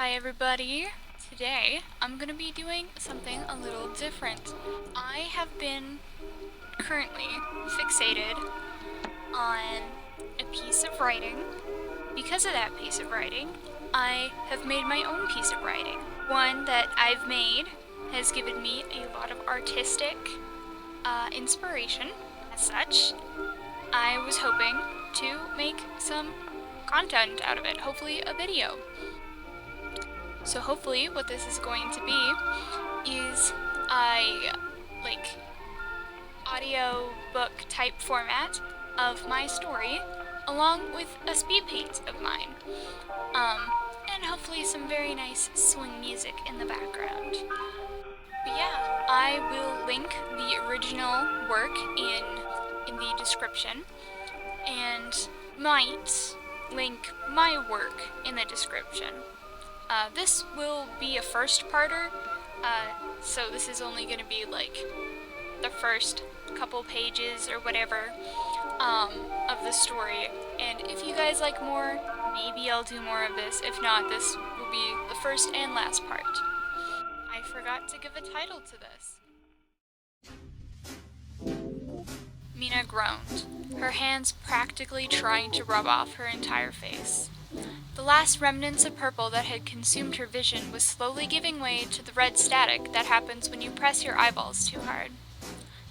Hi everybody! Today I'm going to be doing something a little different. I have been currently fixated on a piece of writing. Because of that piece of writing, I have made my own piece of writing. One that I've made has given me a lot of artistic inspiration. As such, I was hoping to make some content out of it, hopefully a video. So hopefully what this is going to be is a audio book type format of my story along with a speed paint of mine. And hopefully some very nice swing music in the background. But yeah, I will link the original work in the description and might link my work in the description. This will be a first-parter, so this is only going to be like the first couple pages or whatever of the story. And if you guys like more, maybe I'll do more of this. If not, this will be the first and last part. I forgot to give a title to this. Mina groaned, her hands practically trying to rub off her entire face. The last remnants of purple that had consumed her vision was slowly giving way to the red static that happens when you press your eyeballs too hard.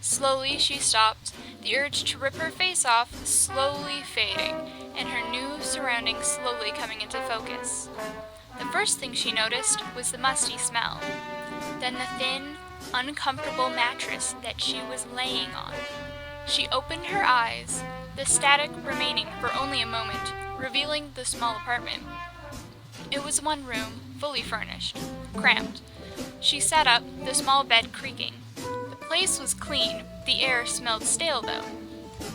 Slowly she stopped, the urge to rip her face off slowly fading, and her new surroundings slowly coming into focus. The first thing she noticed was the musty smell, then the thin, uncomfortable mattress that she was laying on. She opened her eyes, the static remaining for only a moment, revealing the small apartment. It was one room, fully furnished, cramped. She sat up, the small bed creaking. The place was clean, the air smelled stale though,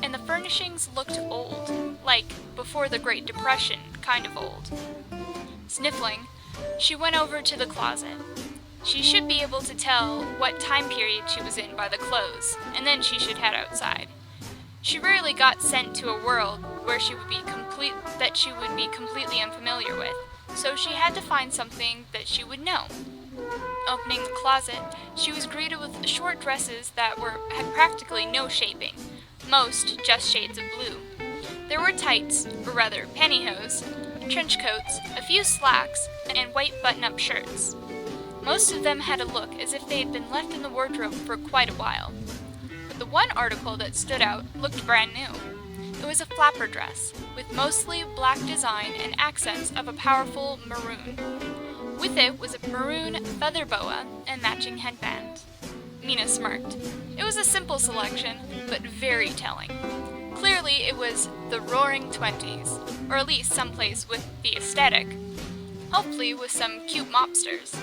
and the furnishings looked old, like before the Great Depression kind of old. Sniffling, she went over to the closet. She should be able to tell what time period she was in by the clothes, and then she should head outside. She rarely got sent to a world where she would be completely unfamiliar with, so she had to find something that she would know. Opening the closet, she was greeted with short dresses that had practically no shaping, most just shades of blue. There were tights, or rather pantyhose, trench coats, a few slacks, and white button-up shirts. Most of them had a look as if they had been left in the wardrobe for quite a while. But the one article that stood out looked brand new. It was a flapper dress, with mostly black design and accents of a powerful maroon. With it was a maroon feather boa and matching headband. Mina smirked. It was a simple selection, but very telling. Clearly it was the roaring 20s, or at least someplace with the aesthetic. Hopefully with some cute mobsters.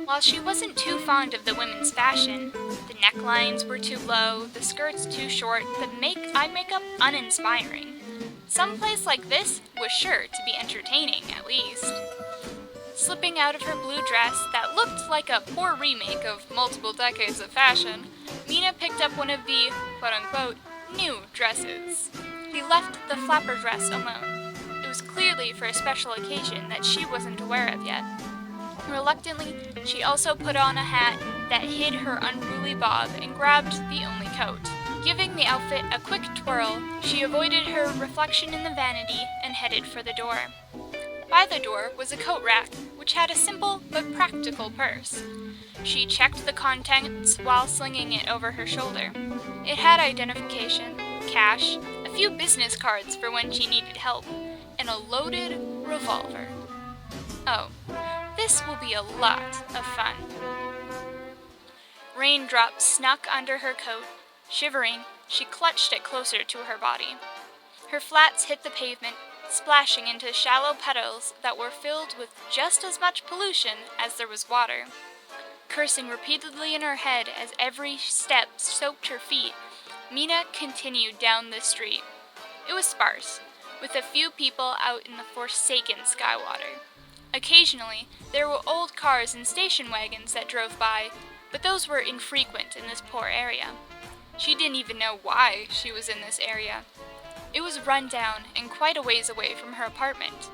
While she wasn't too fond of the women's fashion, the necklines were too low, the skirts too short, the eye makeup uninspiring. Some place like this was sure to be entertaining, at least. Slipping out of her blue dress that looked like a poor remake of multiple decades of fashion, Mina picked up one of the, quote-unquote, new dresses. She left the flapper dress alone. It was clearly for a special occasion that she wasn't aware of yet. Reluctantly, she also put on a hat that hid her unruly bob and grabbed the only coat. Giving the outfit a quick twirl, she avoided her reflection in the vanity and headed for the door. By the door was a coat rack, which had a simple but practical purse. She checked the contents while slinging it over her shoulder. It had identification, cash, a few business cards for when she needed help, and a loaded revolver. Oh, this will be a lot of fun. Raindrops snuck under her coat. Shivering, she clutched it closer to her body. Her flats hit the pavement, splashing into shallow puddles that were filled with just as much pollution as there was water. Cursing repeatedly in her head as every step soaked her feet, Mina continued down the street. It was sparse, with a few people out in the forsaken Skywater. Occasionally, there were old cars and station wagons that drove by, but those were infrequent in this poor area. She didn't even know why she was in this area. It was run down and quite a ways away from her apartment.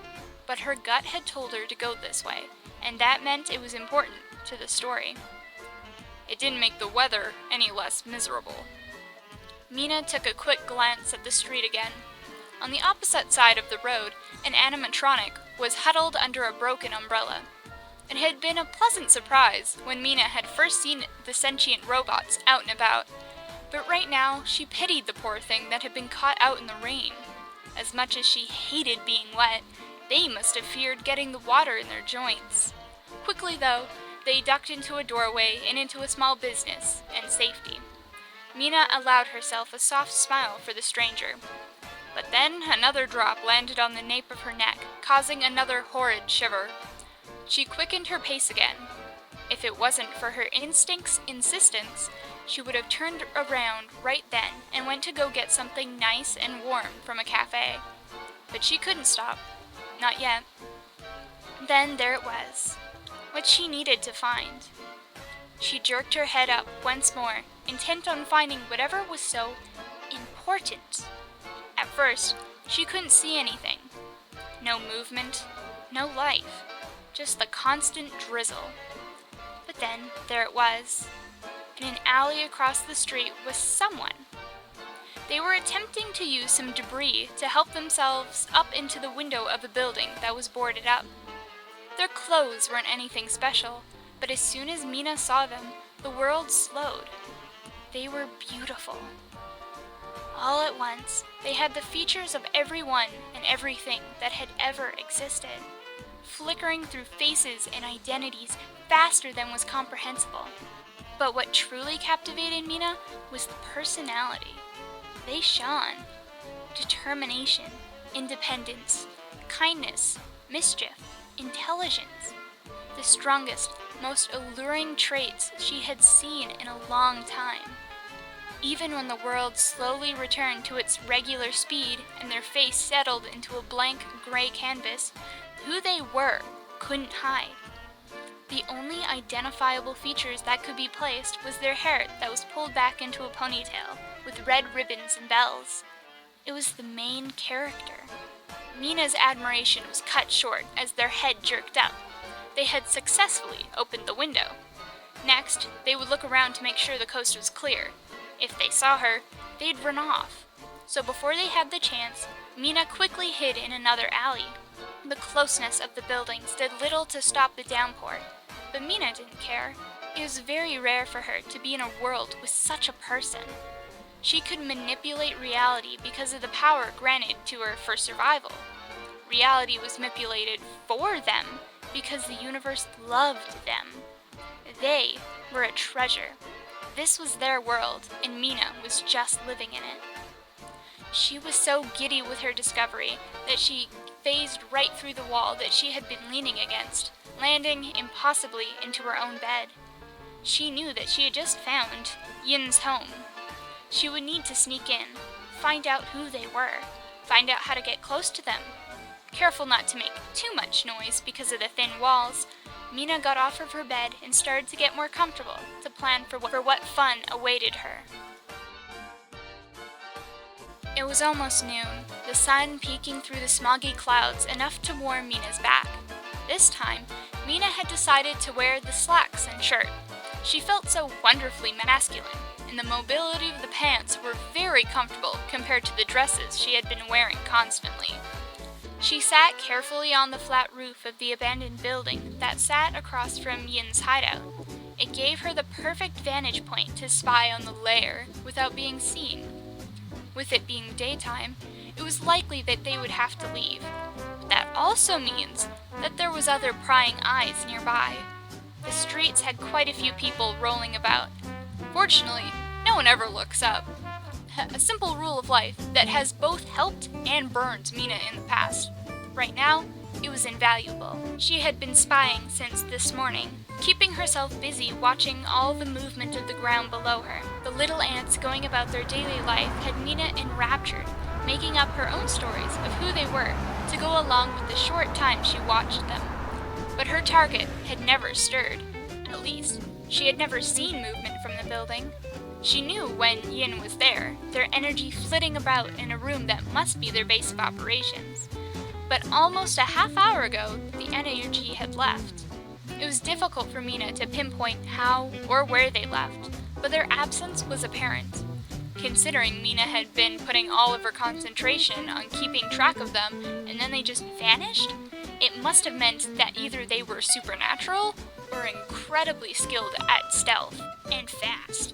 but her gut had told her to go this way, and that meant it was important to the story. It didn't make the weather any less miserable. Mina took a quick glance at the street again. On the opposite side of the road, an animatronic was huddled under a broken umbrella. It had been a pleasant surprise when Mina had first seen the sentient robots out and about, but right now she pitied the poor thing that had been caught out in the rain. As much as she hated being wet, they must have feared getting the water in their joints. Quickly, though, they ducked into a doorway and into a small business and safety. Mina allowed herself a soft smile for the stranger. But then another drop landed on the nape of her neck, causing another horrid shiver. She quickened her pace again. If it wasn't for her instinct's insistence, she would have turned around right then and went to go get something nice and warm from a cafe. But she couldn't stop. Not yet. Then there it was. What she needed to find. She jerked her head up once more, intent on finding whatever was so important. At first, she couldn't see anything. No movement, no life, just the constant drizzle. But then, there it was. In an alley across the street was someone. They were attempting to use some debris to help themselves up into the window of a building that was boarded up. Their clothes weren't anything special, but as soon as Mina saw them, the world slowed. They were beautiful. All at once, they had the features of everyone and everything that had ever existed, flickering through faces and identities faster than was comprehensible. But what truly captivated Mina was the personality. They shone. Determination, independence, kindness, mischief, intelligence. The strongest, most alluring traits she had seen in a long time. Even when the world slowly returned to its regular speed and their face settled into a blank gray canvas, who they were couldn't hide. The only identifiable features that could be placed was their hair that was pulled back into a ponytail, with red ribbons and bells. It was the main character. Mina's admiration was cut short as their head jerked up. They had successfully opened the window. Next, they would look around to make sure the coast was clear. If they saw her, they'd run off. So before they had the chance, Mina quickly hid in another alley. The closeness of the buildings did little to stop the downpour, but Mina didn't care. It was very rare for her to be in a world with such a person. She could manipulate reality because of the power granted to her for survival. Reality was manipulated for them because the universe loved them. They were a treasure. This was their world, and Mina was just living in it. She was so giddy with her discovery that she phased right through the wall that she had been leaning against, landing impossibly into her own bed. She knew that she had just found Yin's home. She would need to sneak in, find out who they were, find out how to get close to them. Careful not to make too much noise because of the thin walls, Mina got off of her bed and started to get more comfortable to plan for what fun awaited her. It was almost noon, the sun peeking through the smoggy clouds enough to warm Mina's back. This time, Mina had decided to wear the slacks and shirt. She felt so wonderfully masculine, and the mobility of the pants were very comfortable compared to the dresses she had been wearing constantly. She sat carefully on the flat roof of the abandoned building that sat across from Yin's hideout. It gave her the perfect vantage point to spy on the lair without being seen. With it being daytime, it was likely that they would have to leave. But that also means that there was other prying eyes nearby. The streets had quite a few people rolling about. Fortunately, no one ever looks up. A simple rule of life that has both helped and burned Mina in the past. Right now, it was invaluable. She had been spying since this morning, keeping herself busy watching all the movement of the ground below her. The little ants going about their daily life had Mina enraptured, making up her own stories of who they were to go along with the short time she watched them. But her target had never stirred. At least, she had never seen movement from the building. She knew when Yin was there, their energy flitting about in a room that must be their base of operations. but almost a half hour ago, the energy had left. It was difficult for Mina to pinpoint how or where they left, but their absence was apparent. Considering Mina had been putting all of her concentration on keeping track of them and then they just vanished, it must have meant that either they were supernatural or incredibly skilled at stealth and fast.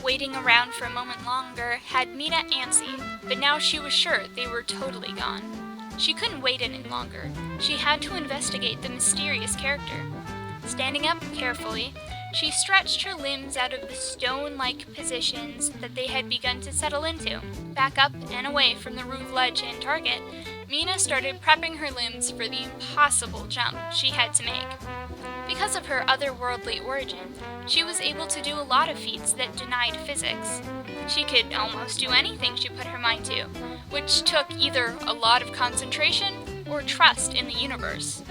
Waiting around for a moment longer had Mina antsy, but now she was sure they were totally gone. She couldn't wait any longer. She had to investigate the mysterious character. Standing up carefully, she stretched her limbs out of the stone-like positions that they had begun to settle into. Back up and away from the roof ledge and target, Mina started prepping her limbs for the impossible jump she had to make. Because of her otherworldly origin, she was able to do a lot of feats that denied physics. She could almost do anything she put her mind to, which took either a lot of concentration or trust in the universe,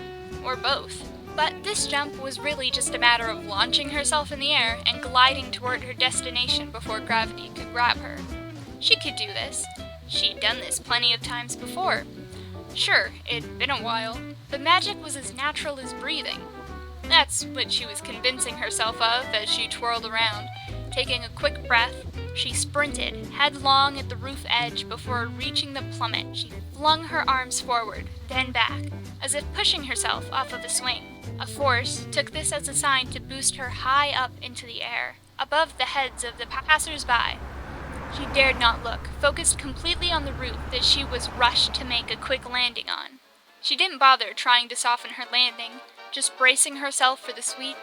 or both. But this jump was really just a matter of launching herself in the air and gliding toward her destination before gravity could grab her. She could do this. She'd done this plenty of times before. Sure, it'd been a while, but magic was as natural as breathing. That's what she was convincing herself of as she twirled around. Taking a quick breath, she sprinted headlong at the roof edge before reaching the plummet. She flung her arms forward, then back, as if pushing herself off of a swing. A force took this as a sign to boost her high up into the air, above the heads of the passers-by. She dared not look, focused completely on the roof that she was rushed to make a quick landing on. She didn't bother trying to soften her landing, just bracing herself for the sweet,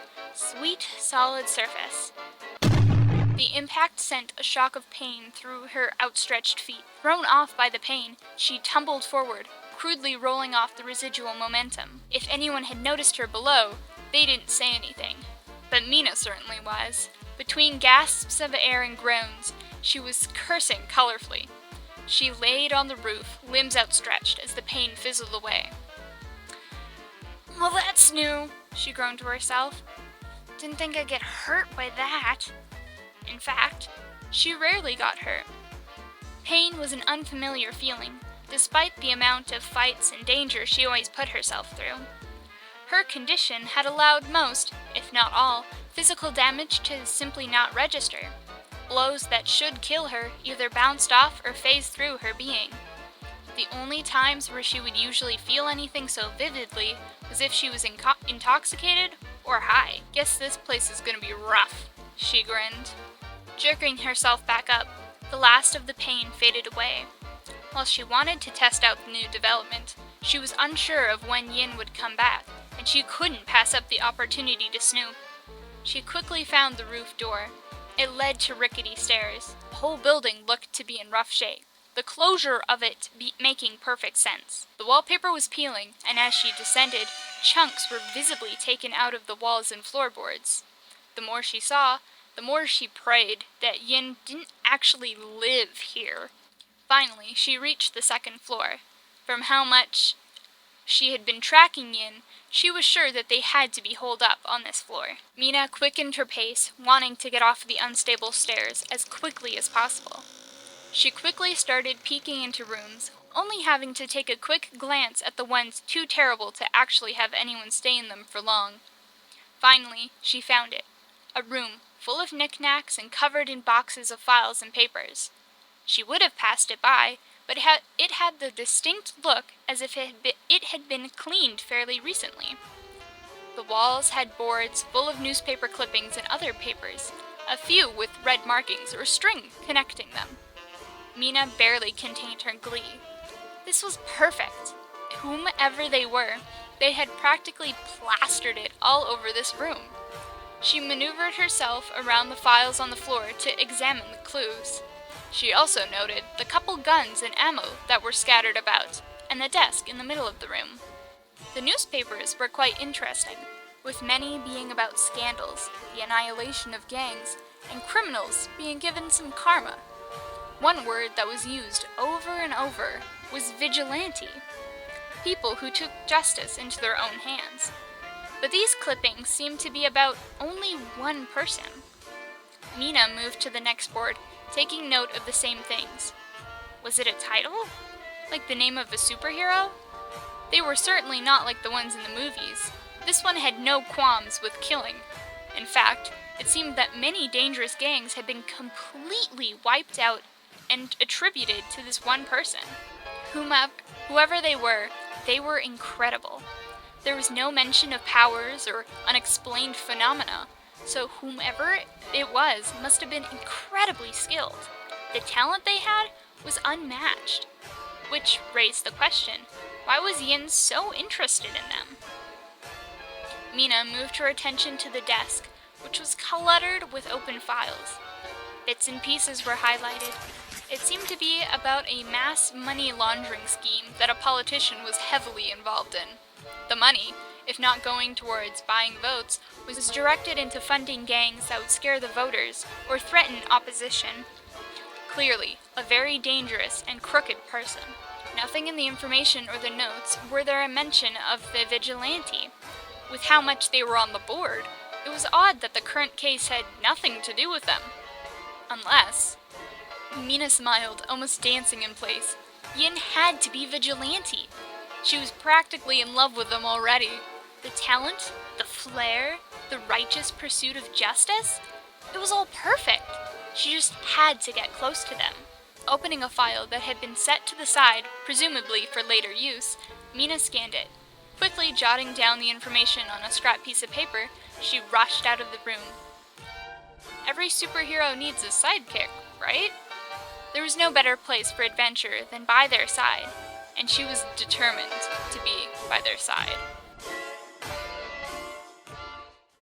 solid surface. The impact sent a shock of pain through her outstretched feet. Thrown off by the pain, she tumbled forward, crudely rolling off the residual momentum. If anyone had noticed her below, they didn't say anything. But Mina certainly was. Between gasps of air and groans, she was cursing colorfully. She laid on the roof, limbs outstretched, as the pain fizzled away. "Well, that's new," she groaned to herself. "Didn't think I'd get hurt by that." In fact, she rarely got hurt. Pain was an unfamiliar feeling, despite the amount of fights and danger she always put herself through. Her condition had allowed most, if not all, physical damage to simply not register. Blows that should kill her either bounced off or phased through her being. The only times where she would usually feel anything so vividly was if she was intoxicated or high. "Guess this place is gonna be rough," she grinned. Jerking herself back up, the last of the pain faded away. While she wanted to test out the new development, she was unsure of when Yin would come back, and she couldn't pass up the opportunity to snoop. She quickly found the roof door. It led to rickety stairs. The whole building looked to be in rough shape, the closure of it making perfect sense. The wallpaper was peeling, and as she descended, chunks were visibly taken out of the walls and floorboards. The more she saw, the more she prayed that Yin didn't actually live here. Finally, she reached the second floor. From how much she had been tracking Yin, she was sure that they had to be holed up on this floor. Mina quickened her pace, wanting to get off the unstable stairs as quickly as possible. She quickly started peeking into rooms, only having to take a quick glance at the ones too terrible to actually have anyone stay in them for long. Finally, she found it. A room full of knickknacks and covered in boxes of files and papers. She would have passed it by, but it had the distinct look as if it had been cleaned fairly recently. The walls had boards full of newspaper clippings and other papers, a few with red markings or string connecting them. Mina barely contained her glee. This was perfect. Whomever they were, they had practically plastered it all over this room. She maneuvered herself around the files on the floor to examine the clues. She also noted the couple guns and ammo that were scattered about, and the desk in the middle of the room. The newspapers were quite interesting, with many being about scandals, the annihilation of gangs, and criminals being given some karma. One word that was used over and over was vigilante, people who took justice into their own hands. But these clippings seemed to be about only one person. Mina moved to the next board, taking note of the same things. Was it a title? Like the name of a superhero? They were certainly not like the ones in the movies. This one had no qualms with killing. In fact, it seemed that many dangerous gangs had been completely wiped out and attributed to this one person. Whoever they were incredible. There was no mention of powers or unexplained phenomena, so whomever it was must have been incredibly skilled. The talent they had was unmatched, which raised the question, why was Yin so interested in them? Mina moved her attention to the desk, which was cluttered with open files. Bits and pieces were highlighted. It seemed to be about a mass money laundering scheme that a politician was heavily involved in. The money, if not going towards buying votes, was directed into funding gangs that would scare the voters or threaten opposition. Clearly, a very dangerous and crooked person. Nothing in the information or the notes were there a mention of the vigilante. With how much they were on the board, it was odd that the current case had nothing to do with them. Unless... Mina smiled, almost dancing in place. Yin had to be vigilante. She was practically in love with them already. The talent, the flair, the righteous pursuit of justice, it was all perfect. She just had to get close to them. Opening a file that had been set to the side, presumably for later use, Mina scanned it. Quickly jotting down the information on a scrap piece of paper, she rushed out of the room. Every superhero needs a sidekick, right? There was no better place for adventure than by their side, and she was determined to be by their side.